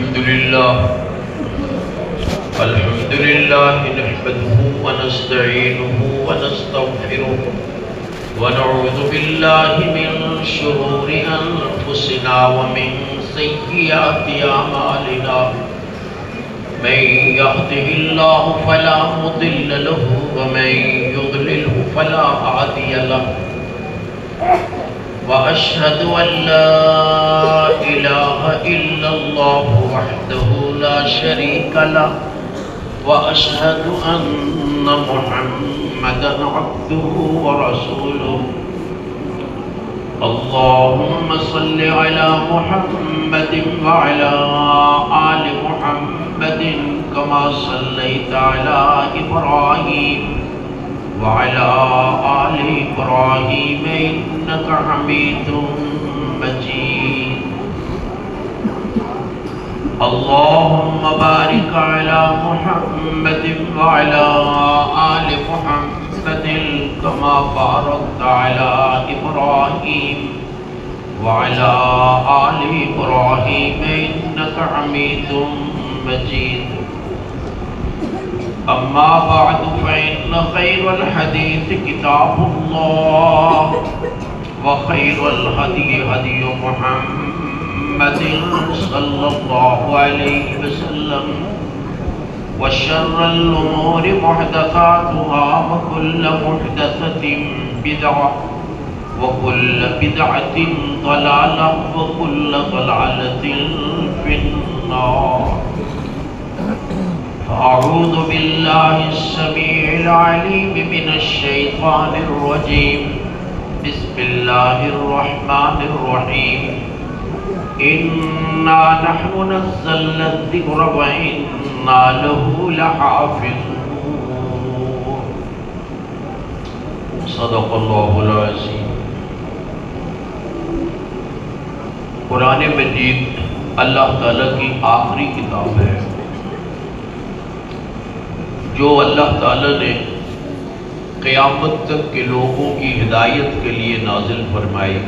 الحمد لله نحمده ونستعينه ونستغفره ونعوذ بالله من شرور أنفسنا ومن سيئات أعمالنا من يهده الله فلا مضل له ومن يضلله فلا هادي له وأشهد أن لا إله إلا الله وحده لا شريك له وأشهد أن محمدا عبده ورسوله اللهم صل على محمد وعلى آل محمد كما صليت على إبراهيم وعلى آل إبراهيم إنك حميد مجيد اللهم بارك على محمد وعلى آل محمد كما باركت على إبراهيم وعلى آل إبراهيم إنك حميد مجيد أما بعد فإن خير الحديث كتاب الله وخير الهدي هدي محمد صلى الله عليه وسلم وشر الأمور محدثاتها وكل محدثة بدعة وكل بدعة ضلالة وكل ضلالة في النار أعوذ بالله السميع العليم من الشيطان الرجيم بسم الله الرحمن الرحيم إنا نحن نزلنا الذكر وإنا له لحافظون صدق الله العظيم قرآن مجید اللہ تعالیٰ کی آخری کتاب ہے جو اللہ تعالیٰ نے قیامت تک کے لوگوں کی ہدایت کے لیے نازل فرمائی۔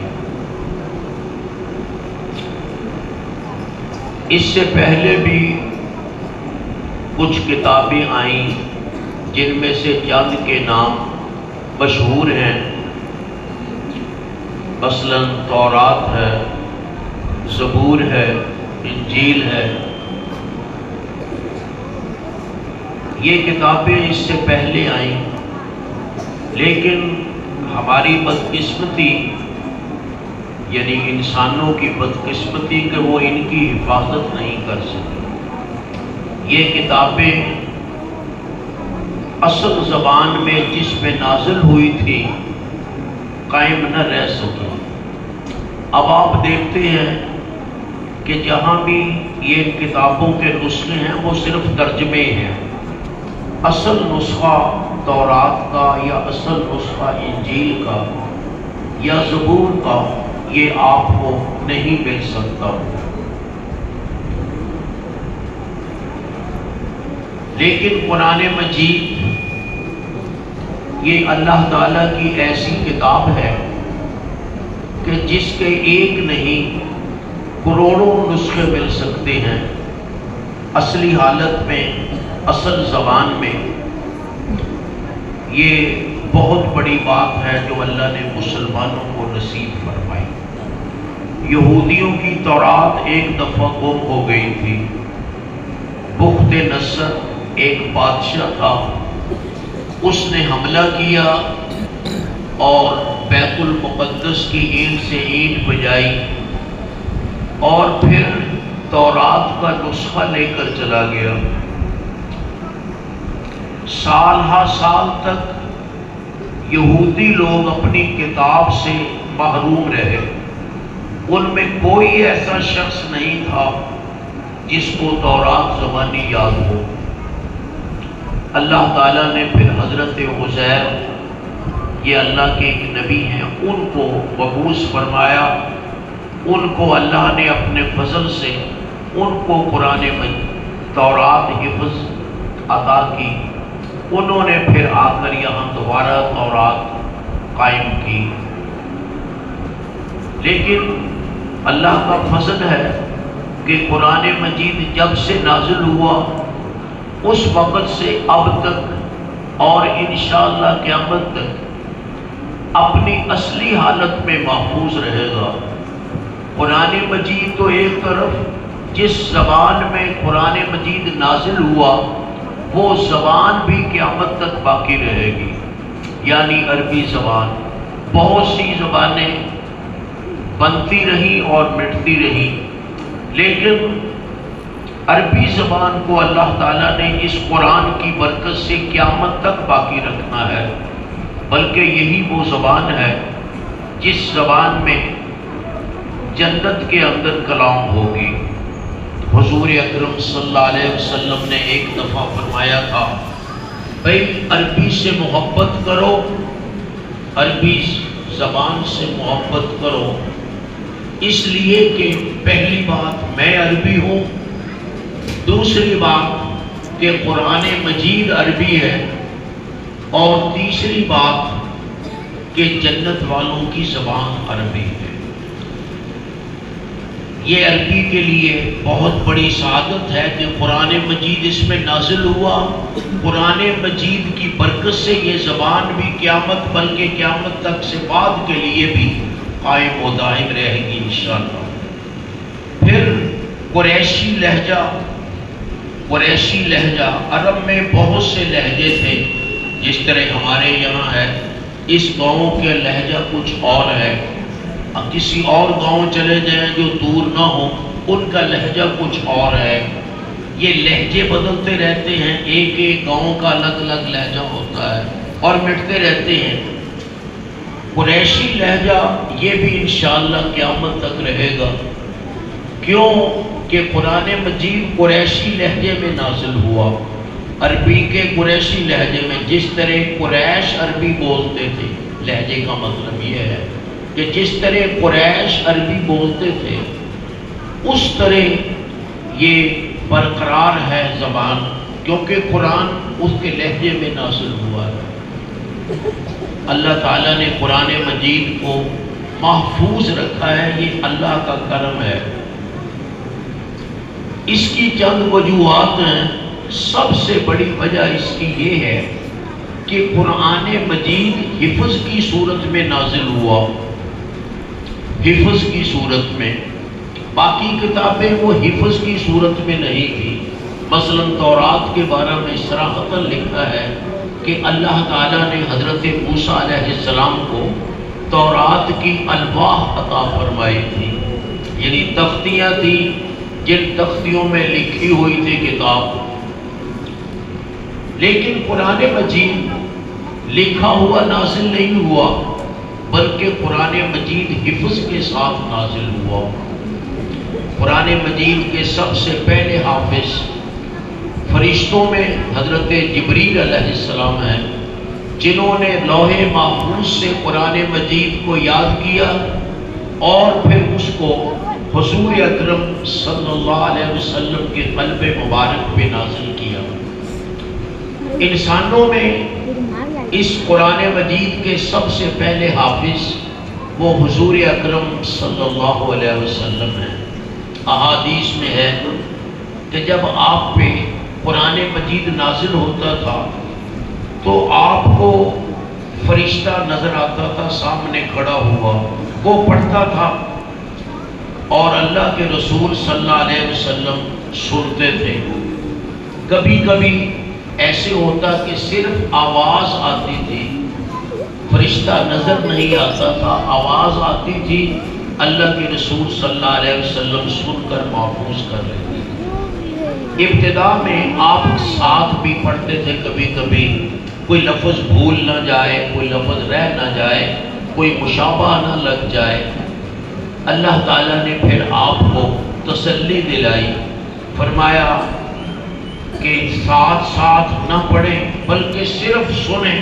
اس سے پہلے بھی کچھ کتابیں آئیں جن میں سے چند کے نام مشہور ہیں، مثلاً تورات ہے، زبور ہے، انجیل ہے۔ یہ کتابیں اس سے پہلے آئیں، لیکن ہماری بدقسمتی یعنی انسانوں کی بدقسمتی کہ وہ ان کی حفاظت نہیں کر سکے۔ یہ کتابیں اصل زبان میں جس میں نازل ہوئی تھی قائم نہ رہ سکی۔ اب آپ دیکھتے ہیں کہ جہاں بھی یہ کتابوں کے نسخے ہیں وہ صرف ترجمے ہیں، اصل نسخہ تورات کا یا اصل نسخہ انجیل کا یا زبور کا یہ آپ کو نہیں مل سکتا۔ لیکن قرآن مجید یہ اللہ تعالیٰ کی ایسی کتاب ہے کہ جس کے ایک نہیں کروڑوں نسخے مل سکتے ہیں اصلی حالت میں، اصل زبان میں۔ یہ بہت بڑی بات ہے جو اللہ نے مسلمانوں کو نصیب فرمائی۔ یہودیوں کی تورات ایک دفعہ گم ہو گئی تھی۔ بخت نصر ایک بادشاہ تھا، اس نے حملہ کیا اور بیت المقدس کی اینٹ سے اینٹ بجائی اور پھر تورات کا نسخہ لے کر چلا گیا۔ سال ہا سال تک یہودی لوگ اپنی کتاب سے محروم رہے۔ ان میں کوئی ایسا شخص نہیں تھا جس کو تورات زبانی یاد ہو۔ اللہ تعالیٰ نے پھر حضرت عزیر، یہ اللہ کے ایک نبی ہیں، ان کو مبعوث فرمایا۔ ان کو اللہ نے اپنے فضل سے ان کو قرآن تورات حفظ عطا کی۔ انہوں نے پھر آ کر یہاں دوبارہ تورات قائم کی۔ لیکن اللہ کا فضل ہے کہ کہ قرآن مجید جب سے نازل ہوا اس وقت سے اب تک اور انشاءاللہ قیامت تک اپنی اصلی حالت میں محفوظ رہے گا۔ قرآن مجید تو ایک طرف جس زبان میں قرآن مجید نازل ہوا وہ زبان بھی قیامت تک باقی رہے گی، یعنی عربی زبان۔ بہت سی زبانیں بنتی رہی اور مٹتی رہی، لیکن عربی زبان کو اللہ تعالیٰ نے اس قرآن کی برکت سے قیامت تک باقی رکھنا ہے، بلکہ یہی وہ زبان ہے جس زبان میں جنت کے اندر کلام ہوگی۔ حضور اکرم صلی اللہ علیہ وسلم نے ایک دفعہ فرمایا تھا، بھئی عربی سے محبت کرو، عربی زبان سے محبت کرو، اس لیے کہ پہلی بات میں عربی ہوں، دوسری بات کہ قرآن مجید عربی ہے، اور تیسری بات کہ جنت والوں کی زبان عربی ہے۔ یہ عربی کے لیے بہت بڑی سعادت ہے کہ قرآن مجید اس میں نازل ہوا۔ قرآن مجید کی برکت سے یہ زبان بھی قیامت بلکہ قیامت تک سے بعد کے لیے بھی قائم و دائم رہے گی انشاءاللہ۔ پھر قریشی لہجہ، عرب میں بہت سے لہجے تھے، جس طرح ہمارے یہاں ہے، اس گاؤں کے لہجہ کچھ اور ہے، کسی اور گاؤں چلے جائیں جو دور نہ ہو ان کا لہجہ کچھ اور ہے۔ یہ لہجے بدلتے رہتے ہیں، ایک ایک گاؤں کا الگ الگ لہجہ ہوتا ہے اور مٹتے رہتے ہیں۔ قریشی لہجہ یہ بھی انشاءاللہ قیامت تک رہے گا، کیوں کہ قرآن مجید قریشی لہجے میں نازل ہوا، عربی کے قریشی لہجے میں۔ جس طرح قریش عربی بولتے تھے، لہجے کا مطلب یہ ہے کہ جس طرح قریش عربی بولتے تھے اس طرح یہ برقرار ہے زبان، کیونکہ قرآن اس کے لہجے میں نازل ہوا ہے۔ اللہ تعالیٰ نے قرآن مجید کو محفوظ رکھا ہے، یہ اللہ کا کرم ہے۔ اس کی چند وجوہات ہیں۔ سب سے بڑی وجہ اس کی یہ ہے کہ قرآن مجید حفظ کی صورت میں نازل ہوا، حفظ کی صورت میں۔ باقی کتابیں وہ حفظ کی صورت میں نہیں تھی۔ مثلا تورات کے بارے میں صراحتاً لکھا ہے کہ اللہ تعالیٰ نے حضرت موسیٰ علیہ السلام کو تورات کی الواح عطا فرمائی تھی، یعنی تختیاں تھیں جن تختیوں میں لکھی ہوئی تھی کتاب۔ لیکن قرآن مجید لکھا ہوا نازل نہیں ہوا، بلکہ قرآن مجید حفظ کے ساتھ نازل ہوا۔ قرآن مجید کے سب سے پہلے حافظ فرشتوں میں حضرت جبریل علیہ السلام ہیں، جنہوں نے لوح محفوظ سے قرآن مجید کو یاد کیا اور پھر اس کو حضور اکرم صلی اللہ علیہ وسلم کے قلب مبارک پہ نازل کیا۔ انسانوں میں اس قرآن مجید کے سب سے پہلے حافظ وہ حضور اکرم صلی اللہ علیہ وسلم ہیں۔ احادیث میں ہے کہ جب آپ پہ قرآن مجید نازل ہوتا تھا تو آپ کو فرشتہ نظر آتا تھا سامنے کھڑا ہوا، وہ پڑھتا تھا اور اللہ کے رسول صلی اللہ علیہ وسلم سنتے تھے۔ کبھی کبھی ایسے ہوتا کہ صرف آواز آتی تھی، فرشتہ نظر نہیں آتا تھا، آواز آتی تھی، اللہ کے رسول صلی اللہ علیہ وسلم سن کر محفوظ کر رہے تھے۔ ابتدا میں آپ ساتھ بھی پڑھتے تھے، کبھی کبھی کوئی لفظ بھول نہ جائے، کوئی لفظ رہ نہ جائے، کوئی مشابہ نہ لگ جائے۔ اللہ تعالیٰ نے پھر آپ کو تسلی دلائی، فرمایا کہ ساتھ ساتھ نہ پڑھیں بلکہ صرف سنیں،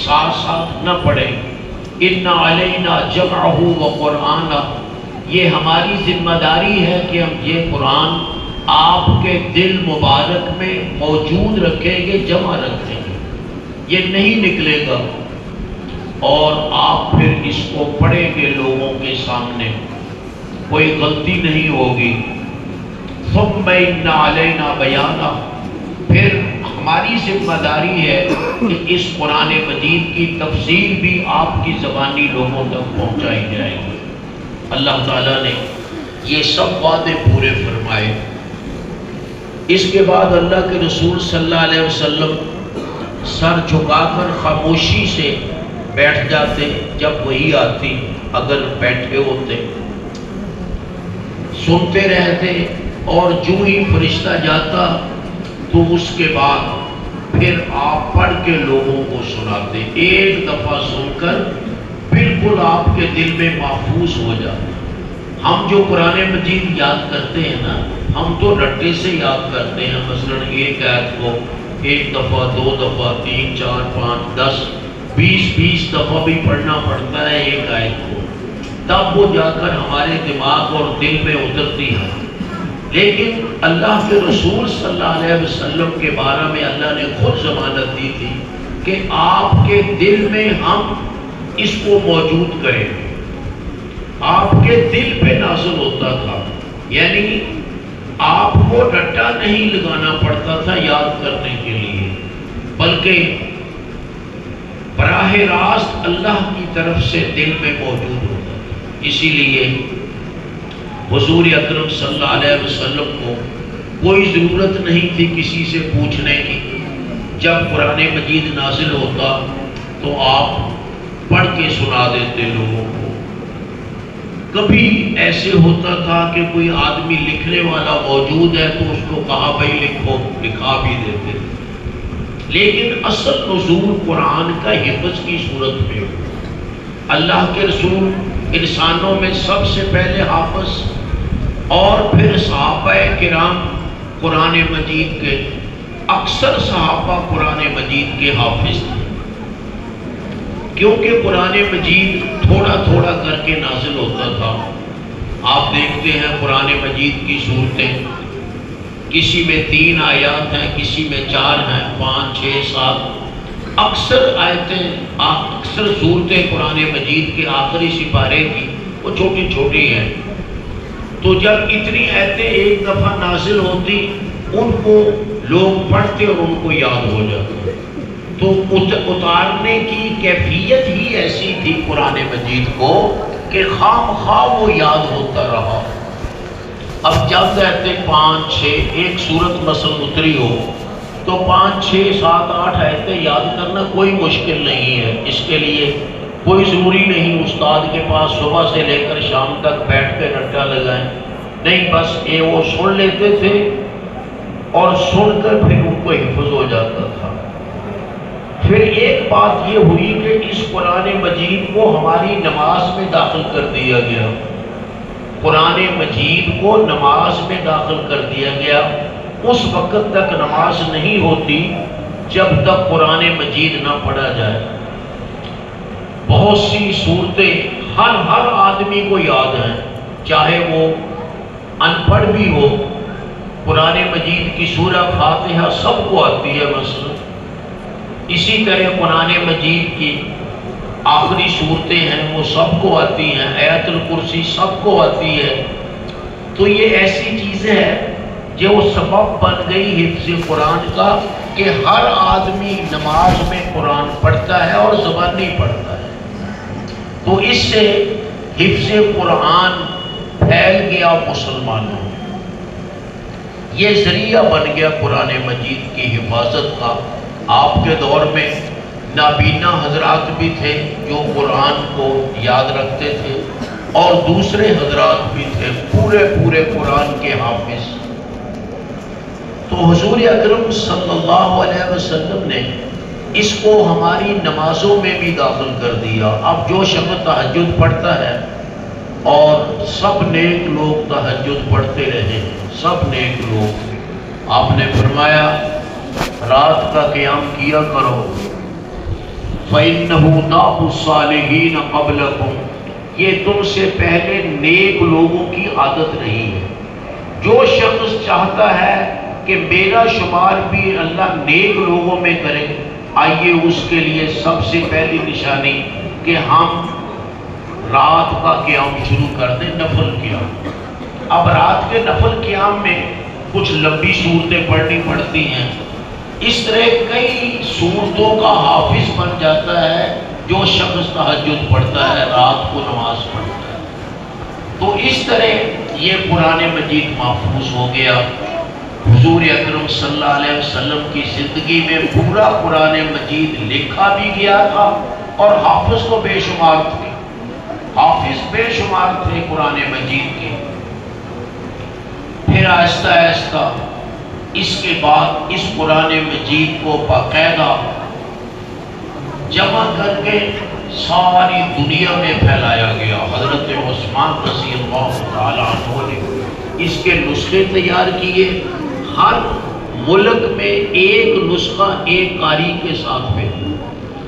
ساتھ ساتھ نہ پڑھیں۔ اِنَّ عَلَيْنَا جَمْعَهُ وَقُرْآنَهُ، یہ ہماری ذمہ داری ہے کہ ہم یہ قرآن آپ کے دل مبارک میں موجود رکھیں گے، جمع رکھیں گے، یہ نہیں نکلے گا، اور آپ پھر اس کو پڑھیں گے لوگوں کے سامنے۔ کوئی غلطی نہیں ہوگی۔ ثم ان علینا بیانہ، پھر ہماری ذمہ داری ہے کہ اس قرآن مجید کی تفسیر بھی آپ کی زبانی لوگوں تک پہنچائی جائے گی۔ اللہ تعالیٰ نے یہ سب وعدے پورے فرمائے۔ اس کے بعد اللہ کے رسول صلی اللہ علیہ وسلم سر جھکا کر خاموشی سے بیٹھ جاتے جب وحی آتی، اگر بیٹھے ہوتے سنتے رہتے، اور جو ہی فرشتہ جاتا تو اس کے بعد پھر آپ پڑھ کے لوگوں کو سناتے۔ ایک دفعہ سن کر بالکل آپ کے دل میں محفوظ ہو جاتا۔ ہم جو قرآن مجید یاد کرتے ہیں نا، ہم تو رٹے سے یاد کرتے ہیں، مثلا ایک آیت کو ایک دفعہ، دو دفعہ، 3، 4، 5، 10، 20 دفعہ بھی پڑھنا پڑتا ہے ایک آیت کو، تب وہ جا کر ہمارے دماغ اور دل میں اترتی ہے۔ لیکن اللہ کے رسول صلی اللہ علیہ وسلم کے بارے میں اللہ نے خود ضمانت دی تھی کہ آپ کے دل میں ہم اس کو موجود کریں گے۔ آپ کے دل پہ نازل ہوتا تھا، یعنی آپ کو رٹا نہیں لگانا پڑتا تھا یاد کرنے کے لیے، بلکہ براہ راست اللہ کی طرف سے دل میں موجود ہوتا تھا۔ اسی لیے حضور اکرم صلی اللہ علیہ وسلم کو کوئی ضرورت نہیں تھی کسی سے پوچھنے کی۔ جب قرآن مجید نازل ہوتا تو آپ پڑھ کے سنا دیتے لوگوں کو۔ کبھی ایسے ہوتا تھا کہ کوئی آدمی لکھنے والا موجود ہے تو اس کو کہا بھائی لکھو، لکھا بھی دیتے، لیکن اصل نزول قرآن کا حفظ کی صورت میں ہو۔ اللہ کے رسول انسانوں میں سب سے پہلے حافظ، اور پھر صحابہ کرام قرآن مجید کے، اکثر صحابہ قرآن مجید کے حافظ تھے، کیونکہ قرآن مجید تھوڑا تھوڑا کر کے نازل ہوتا تھا۔ آپ دیکھتے ہیں قرآن مجید کی صورتیں، کسی میں 3 آیات ہیں، کسی میں 4 ہیں، 5، 6، 7، اکثر آیتیں، اکثر صورتیں قرآن مجید کے آخری سپارے کی وہ چھوٹی چھوٹی ہیں۔ تو جب اتنی آیتیں ایک دفعہ نازل ہوتی، ان کو لوگ پڑھتے اور ان کو یاد ہو جاتا، تو اتارنے کی کیفیت ہی ایسی تھی قرآن مجید کو کہ خام خواہ وہ یاد ہوتا رہا۔ اب جب آیتیں 5، 6، ایک سورت مثلا اتری ہو تو 5، 6، 7، 8 آیتیں یاد کرنا کوئی مشکل نہیں ہے۔ اس کے لیے کوئی ضروری نہیں استاد کے پاس صبح سے لے کر شام تک بیٹھ کے رٹا لگائیں، نہیں، بس یہ وہ سن لیتے تھے اور سن کر پھر ان کو حفظ ہو جاتا تھا۔ پھر ایک بات یہ ہوئی کہ اس قرآن مجید کو ہماری نماز میں داخل کر دیا گیا، قرآن مجید کو نماز میں داخل کر دیا گیا۔ اس وقت تک نماز نہیں ہوتی جب تک قرآن مجید نہ پڑھا جائے۔ بہت سی صورتیں ہر آدمی کو یاد ہیں، چاہے وہ ان پڑھ بھی ہو۔ قرآن مجید کی سورہ فاتحہ سب کو آتی ہے مثلا، اسی طرح قرآن مجید کی آخری صورتیں ہیں وہ سب کو آتی ہیں، آیت الکرسی سب کو آتی ہے۔ تو یہ ایسی چیزیں ہیں جو سبب بن گئی حفظ قرآن کا کہ ہر آدمی نماز میں قرآن پڑھتا ہے اور زبانی پڑھتا ہے، تو اس سے حفظ قرآن پھیل گیا مسلمانوں میں، یہ ذریعہ بن گیا قرآن مجید کی حفاظت کا۔ آپ کے دور میں نابینا حضرات بھی تھے جو قرآن کو یاد رکھتے تھے، اور دوسرے حضرات بھی تھے پورے قرآن کے حافظ۔ تو حضور اکرم صلی اللہ علیہ وسلم نے اس کو ہماری نمازوں میں بھی داخل کر دیا۔ اب جو شخص تہجد پڑھتا ہے، اور سب نیک لوگ تہجد پڑھتے رہے، سب نیک لوگ، آپ نے فرمایا رات کا قیام کیا کرو، فَإِنَّهُ دَأْبُ الصَّالِحِينَ قَبْلَكُمْ، یہ تم سے پہلے نیک لوگوں کی عادت رہی ہے۔ جو شخص چاہتا ہے کہ میرا شمار بھی اللہ نیک لوگوں میں کرے، آئیے اس کے لیے سب سے پہلی نشانی کہ ہم رات کا قیام شروع کر دیں، نفل قیام۔ اب رات کے نفل قیام میں کچھ لمبی صورتیں پڑھنی پڑتی ہیں، اس طرح کئی صورتوں کا حافظ بن جاتا ہے جو شخص تہجد پڑھتا ہے، رات کو نماز پڑھتا ہے۔ تو اس طرح یہ قرآن مجید محفوظ ہو گیا۔ حضور اکرم صلی اللہ علیہ وسلم کی زندگی میں پورا قرآن مجید لکھا بھی گیا تھا، اور حافظ تو بے شمار تھے، حافظ بے شمار تھے قرآن مجید کے۔ پھر آہستہ آہستہ اس کے بعد اس قرآن مجید کو باقاعدہ جمع کر کے ساری دنیا میں پھیلایا گیا۔ حضرت عثمان رضی اللہ تعالیٰ عنہ نے اس کے نسخے تیار کیے، ہر ملک میں ایک نسخہ ایک قاری کے ساتھ میں۔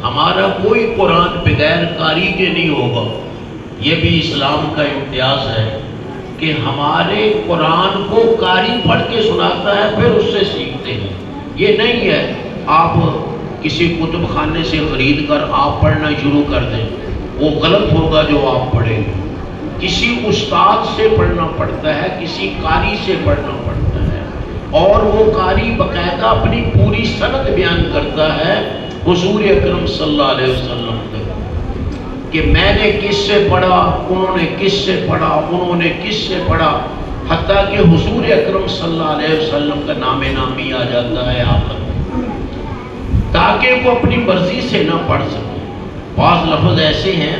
ہمارا کوئی قرآن بغیر قاری کے نہیں ہوگا۔ یہ بھی اسلام کا امتیاز ہے کہ ہمارے قرآن کو قاری پڑھ کے سناتا ہے، پھر اس سے سیکھتے ہیں۔ یہ نہیں ہے آپ کسی کتب خانے سے خرید کر آپ پڑھنا شروع کر دیں، وہ غلط ہوگا جو آپ پڑھیں گے۔ کسی استاد سے پڑھنا پڑتا ہے، کسی قاری سے پڑھنا پڑتا ہے، اور وہ قاری باقاعدہ اپنی پوری سند بیان کرتا ہے حضور اکرم صلی اللہ علیہ وسلم تک، کہ میں نے کس سے پڑھا، انہوں نے کس سے پڑھا، انہوں نے کس سے پڑھا، حتیٰ کہ حضور اکرم صلی اللہ علیہ وسلم کا نام نامی آ جاتا ہے آخر میں، تاکہ وہ اپنی مرضی سے نہ پڑھ سکے۔ بعض لفظ ایسے ہیں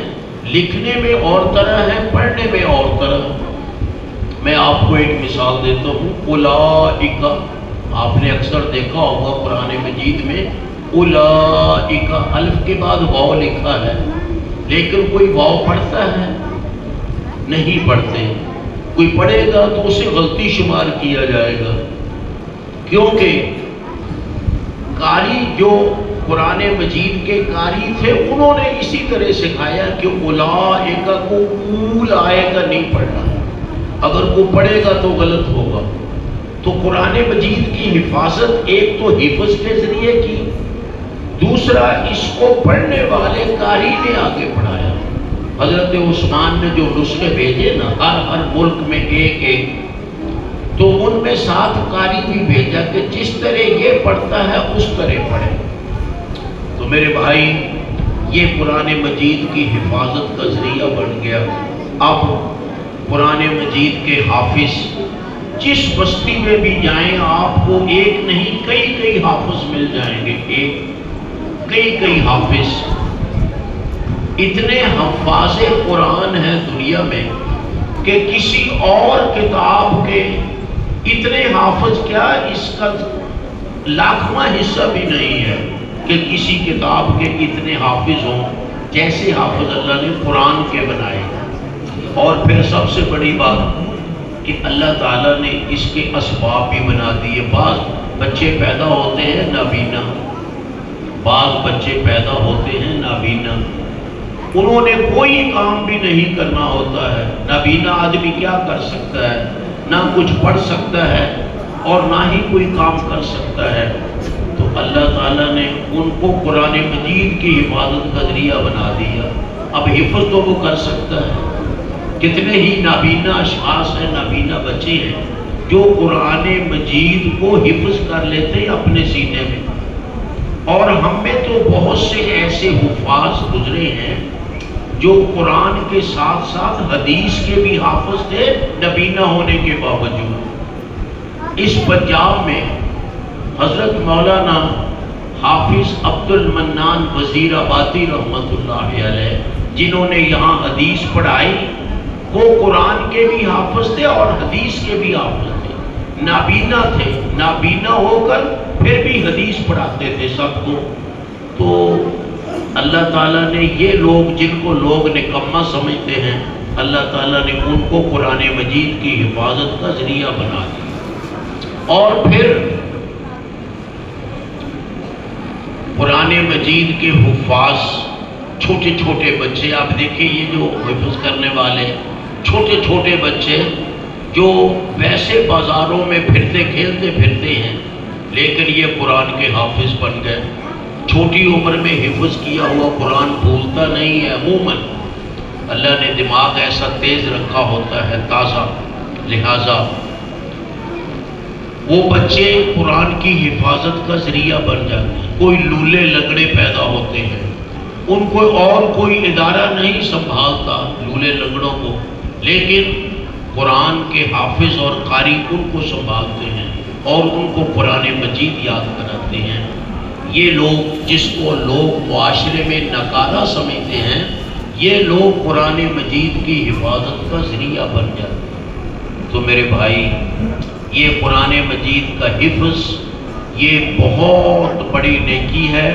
لکھنے میں اور طرح ہے، پڑھنے میں اور طرح۔ میں آپ کو ایک مثال دیتا ہوں، اولئک، آپ نے اکثر دیکھا ہوگا قرآن مجید میں اولئک الف کے بعد واو لکھا ہے، لیکن کوئی واو پڑھتا ہے؟ نہیں پڑھتے۔ کوئی پڑھے گا تو اسے غلطی شمار کیا جائے گا، کیونکہ قاری جو قرآن مجید کے قاری تھے انہوں نے اسی طرح سکھایا کہ اولئک کو اولئک نہیں پڑھنا، اگر کوئی پڑھے گا تو غلط ہوگا۔ تو قرآن مجید کی حفاظت ایک تو حفظ کے ذریعے کی، دوسرا اس کو پڑھنے والے قاری نے آگے پڑھایا۔ حضرت عثمان نے جو نسخے بھیجے نا ہر ملک میں ایک ایک، تو ان میں ساتھ قاری بھی بھیجا کہ جس طرح یہ پڑھتا ہے اس طرح پڑھے۔ تو میرے بھائی یہ قرآن مجید کی حفاظت کا ذریعہ بن گیا۔ اب قرآن مجید کے حافظ جس بستی میں بھی جائیں آپ کو ایک نہیں کئی حافظ مل جائیں گے، کئی حافظ۔ اتنے حفاظ قرآن ہیں دنیا میں کہ کسی اور کتاب کے اتنے حافظ کیا، اس کا لاکھواں حصہ بھی نہیں ہے کہ کسی کتاب کے اتنے حافظ ہوں جیسے حافظ اللہ نے قرآن کے بنائے۔ اور پھر سب سے بڑی بات کہ اللہ تعالیٰ نے اس کے اسباب بھی بنا دیے۔ بعض بچے پیدا ہوتے ہیں نابینا، بعض بچے پیدا ہوتے ہیں نابینا، انہوں نے کوئی کام بھی نہیں کرنا ہوتا ہے۔ نابینا آدمی کیا کر سکتا ہے؟ نہ کچھ پڑھ سکتا ہے اور نہ ہی کوئی کام کر سکتا ہے۔ تو اللہ تعالیٰ نے ان کو قرآن مجید کی حفاظت کا ذریعہ بنا دیا۔ اب حفظ تو وہ کر سکتا ہے۔ کتنے ہی نابینا اشخاص ہیں، نابینا بچے ہیں جو قرآن مجید کو حفظ کر لیتے ہیں اپنے سینے میں۔ اور ہم میں تو بہت سے ایسے حفاظ گزرے ہیں جو قرآن کے ساتھ ساتھ حدیث کے بھی حافظ تھے نابینا ہونے کے باوجود۔ اس پنجاب میں حضرت مولانا حافظ عبد المنان وزیر آبادی رحمۃ اللہ علیہ، جنہوں نے یہاں حدیث پڑھائی، وہ قرآن کے بھی حافظ تھے اور حدیث کے بھی حافظ تھے، نابینا تھے، نابینا ہو کر پھر بھی حدیث پڑھاتے تھے سب کو۔ تو اللہ تعالیٰ نے یہ لوگ جن کو لوگ نکما سمجھتے ہیں، اللہ تعالیٰ نے ان کو قرآن مجید کی حفاظت کا ذریعہ بنا دیا۔ اور پھر قرآن مجید کے حفاظ چھوٹے چھوٹے بچے، آپ دیکھیں یہ جو حفظ کرنے والے چھوٹے چھوٹے بچے جو ویسے بازاروں میں پھرتے کھیلتے پھرتے ہیں، لیکن یہ قرآن کے حافظ بن گئے۔ چھوٹی عمر میں حفظ کیا ہوا قرآن بھولتا نہیں ہے عموماً، اللہ نے دماغ ایسا تیز رکھا ہوتا ہے، تازہ، لہذا وہ بچے قرآن کی حفاظت کا ذریعہ بن جاتے ہیں۔ کوئی لولے لنگڑے پیدا ہوتے ہیں، ان کو اور کوئی ادارہ نہیں سنبھالتا لولے لنگڑوں کو، لیکن قرآن کے حافظ اور قاری ان کو سنبھالتے ہیں اور ان کو قرآن مجید یاد کراتے ہیں۔ یہ لوگ جس کو لوگ معاشرے میں نکارہ سمجھتے ہیں، یہ لوگ قرآن مجید کی حفاظت کا ذریعہ بن جاتے ہیں۔ تو میرے بھائی، یہ قرآن مجید کا حفظ یہ بہت بڑی نیکی ہے،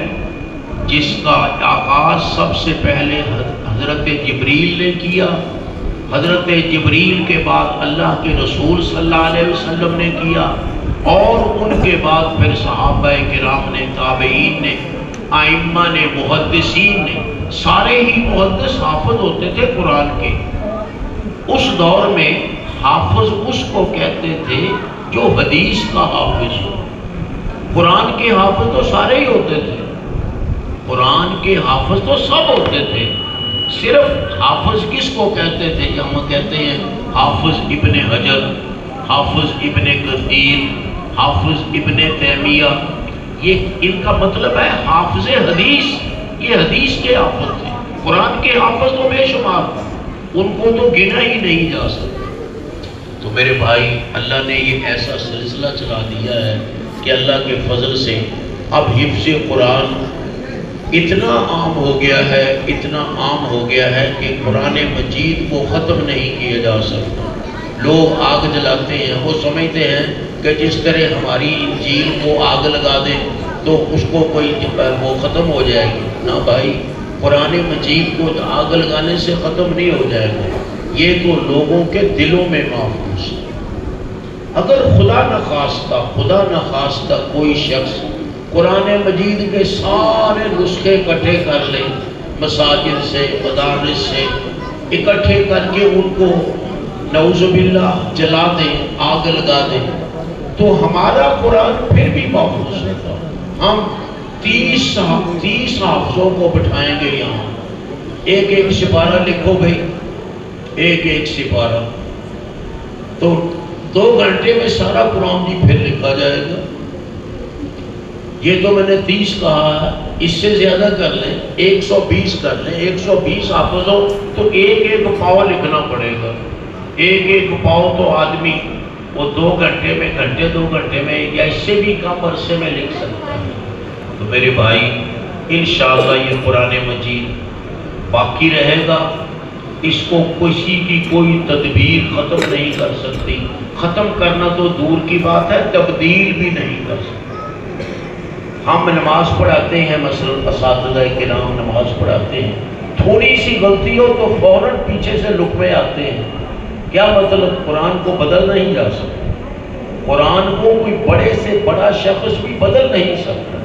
جس کا آغاز سب سے پہلے حضرت جبریل نے کیا، حضرت جبریل کے بعد اللہ کے رسول صلی اللہ علیہ وسلم نے کیا، اور ان کے بعد پھر صحابہ کرام نے، تابعین نے، ائمہ نے، محدثین نے، سارے ہی محدث حافظ ہوتے تھے قرآن کے۔ اس دور میں حافظ اس کو کہتے تھے جو حدیث کا حافظ ہو۔ قرآن کے حافظ تو سارے ہی ہوتے تھے، قرآن کے حافظ تو سب ہوتے تھے، صرف حافظ کس کو کہتے تھے؟ ہم کہتے ہیں حافظ ابن حجر، حافظ ابن کثیر، حافظ ابن تیمیہ، یہ ان کا مطلب ہے حافظ حدیث، یہ حدیث کے حافظ تھے۔ قرآن کے حافظ تو بے شمار، ان کو تو گنا ہی نہیں جا سکتا۔ تو میرے بھائی، اللہ نے یہ ایسا سلسلہ چلا دیا ہے کہ اللہ کے فضل سے اب حفظ قرآن اتنا عام ہو گیا ہے، اتنا عام ہو گیا ہے کہ قرآن مجید کو ختم نہیں کیا جا سکتا۔ لوگ آگ جلاتے ہیں، وہ سمجھتے ہیں کہ جس طرح ہماری انجیل کو آگ لگا دیں تو اس کو کوئی وہ ختم ہو جائے گی۔ نہ بھائی، قرآن مجید کو آگ لگانے سے ختم نہیں ہو جائے گا، یہ تو لوگوں کے دلوں میں محفوظ ہے۔ اگر خدا نخواستہ کوئی شخص قرآن مجید کے سارے نسخے اکٹھے کر لے، مساجد سے، مدارس سے اکٹھے کر کے ان کو نعوذ باللہ جلا دیں، آگ لگا دیں، تو ہمارا قرآن پھر بھی محفوظ ہوگا۔ ہم 30 حافظوں کو بٹھائیں گے یہاں، ایک سپارہ لکھو بھائی، ایک سپارہ، تو 2 گھنٹے میں سارا قرآن بھی پھر لکھا جائے گا۔ یہ تو میں نے 30 کہا ہے، اس سے زیادہ کر لیں، 120 کر لیں، 120 حافظوں تو ایک پاؤ لکھنا پڑے گا۔ ایک پاؤ تو آدمی وہ 2 گھنٹے میں، 2 گھنٹے میں یا اس سے بھی کم عرصے میں لکھ سکتا ہے۔ تو میرے بھائی، انشاءاللہ یہ قرآن مجید باقی رہے گا، اس کو کسی کی کوئی تدبیر ختم نہیں کر سکتی۔ ختم کرنا تو دور کی بات ہے، تبدیل بھی نہیں کر سکتی۔ ہم نماز پڑھاتے ہیں، مثلا اساتذہ کرام نماز پڑھاتے ہیں، تھوڑی سی غلطی ہو تو فوراً پیچھے سے لقمے آتے ہیں۔ کیا مطلب؟ قرآن کو بدل نہیں جا سکتا، قرآن کو کوئی بڑے سے بڑا شخص بھی بدل نہیں سکتا،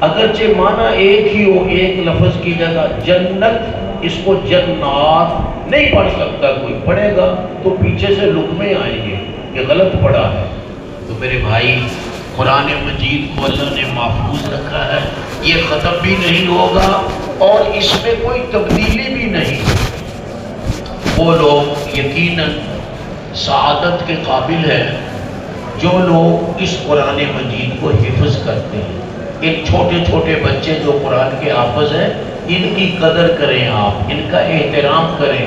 اگرچہ معنی ایک ہی ہو، ایک لفظ کی جگہ جنت، اس کو جنات نہیں پڑھ سکتا کوئی، پڑھے گا تو پیچھے سے لقمے آئیں گے کہ غلط پڑھا ہے۔ تو میرے بھائی، قرآن مجید کو اللہ نے محفوظ رکھا ہے، یہ ختم بھی نہیں ہوگا اور اس میں کوئی تبدیلی بھی نہیں۔ وہ لوگ یقیناً سعادت کے قابل ہیں جو لوگ اس قرآن مجید کو حفظ کرتے ہیں۔ ان چھوٹے چھوٹے بچے جو قرآن کے حافظ ہیں، ان کی قدر کریں، آپ ان کا احترام کریں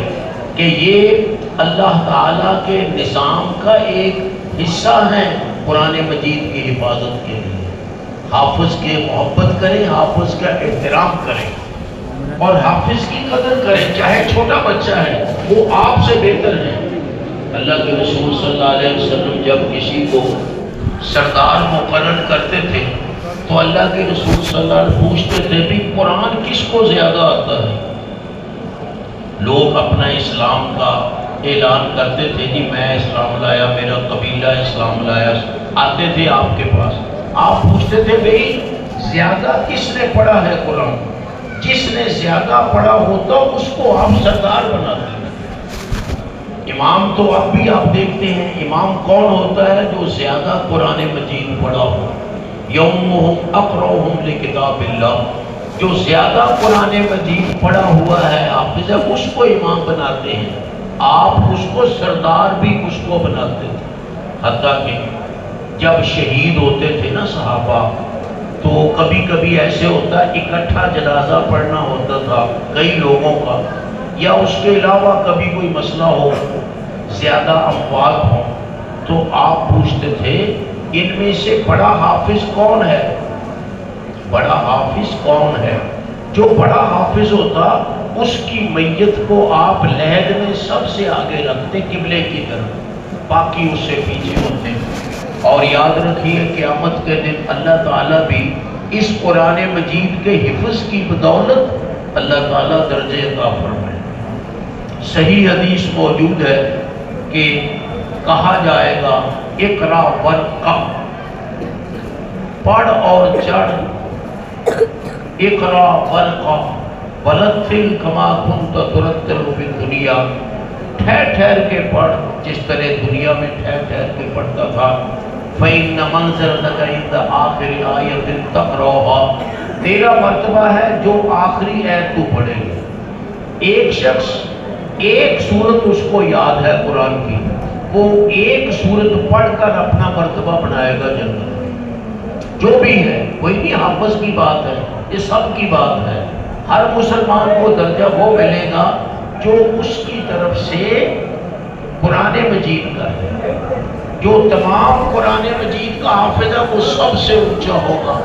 کہ یہ اللہ تعالیٰ کے نظام کا ایک حصہ ہیں۔ قرآن مجید کی حفاظت کے لیے حافظ کی محبت کریں، حافظ کا احترام کریں اور حافظ کی قدر کریں، چاہے چھوٹا بچہ ہے، وہ آپ سے بہتر ہے۔ اللہ کے رسول صلی اللہ علیہ وسلم جب کسی کو سردار مقرر کرتے تھے تو اللہ کے رسول صلی اللہ علیہ وسلم پوچھتے تھے بھی قرآن کس کو زیادہ آتا ہے؟ لوگ اپنا اسلام کا اعلان کرتے تھے، جی میں اسلام لایا، میرا قبیلہ اسلام لایا، آتے تھے آپ کے پاس، آپ پوچھتے تھے بھئی زیادہ کس نے پڑھا ہے قرآن؟ جس نے زیادہ پڑھا ہوتا اس کو آپ سردار بناتے ہیں۔ امام تو اب بھی آپ دیکھتے ہیں، امام کون ہوتا ہے؟ جو زیادہ قرآن مجید پڑھا ہو۔ یومہم اقرؤہم لکتاب اللہ، جو زیادہ قرآن مجید پڑھا ہوا ہے حافظ ہے اس کو امام بناتے ہیں، آپ اس کو سردار بھی اس کو بناتے تھے۔ حتیٰ کہ جب شہید ہوتے تھے نا صحابہ تو کبھی کبھی ایسے ہوتا اکٹھا جنازہ پڑھنا ہوتا تھا کئی لوگوں کا، یا اس کے علاوہ کبھی کوئی مسئلہ ہو، زیادہ اموات ہوں، تو آپ پوچھتے تھے ان میں سے بڑا حافظ کون ہے؟ بڑا حافظ کون ہے؟ جو بڑا حافظ ہوتا اس کی میت کو آپ لحد میں سب سے آگے رکھتے قبلے کی طرف، باقی اس سے پیچھے ہوتے۔ اور یاد رکھیے قیامت کے دن اللہ تعالیٰ بھی اس قرآن مجید کے حفظ کی بدولت اللہ تعالیٰ درجے عطا فرمائے۔ صحیح حدیث موجود ہے کہ کہا جائے گا اقرا ورقہ، پڑھ اور چڑھ، اقرا ورقہ ورتل کما کنت ترتل فی الدنیا، ٹھہر ٹھہر کے پڑھ جس طرح دنیا میں ٹھہر ٹھہر کے پڑھتا تھا۔ فَإِنَّ مَنْزِلَتَكَ عِنْدَ آخِرِ آیَةٍ تَقْرَؤُهَا، تیرا مرتبہ ہے جو آخری آیت تو پڑھے گا۔ ایک شخص ایک سورت اس کو یاد ہے قرآن کی، وہ ایک سورت پڑھ کر اپنا مرتبہ بنائے گا جنت میں۔ جو بھی ہے، کوئی نہیں حافظ کی بات ہے، یہ سب کی بات ہے۔ ہر مسلمان کو درجہ وہ ملے گا جو اس کی طرف سے قرآن مجید کا ہے۔ جو تمام قرآن مجید کا حافظ ہے وہ سب سے اونچا ہوگا،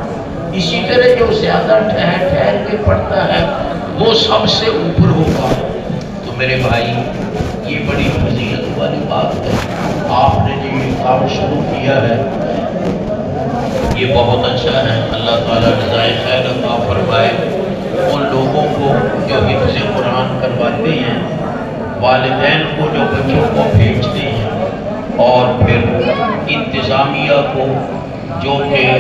اسی طرح جو زیادہ ٹھہر ٹھہر کے پڑھتا ہے وہ سب سے اوپر ہوگا۔ تو میرے بھائی یہ بڑی فضیلت والی بات ہے، آپ نے جو یہ کام شروع کیا ہے یہ بہت اچھا ہے۔ اللہ تعالیٰ جزائے خیر عطا فرمائے ان لوگوں کو جو حفظ قرآن کرواتے ہیں، والدین کو جو بچوں کو بھیجتے ہیں، اور پھر انتظامیہ کو جو کہ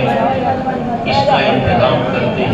اس کا انتظام کرتے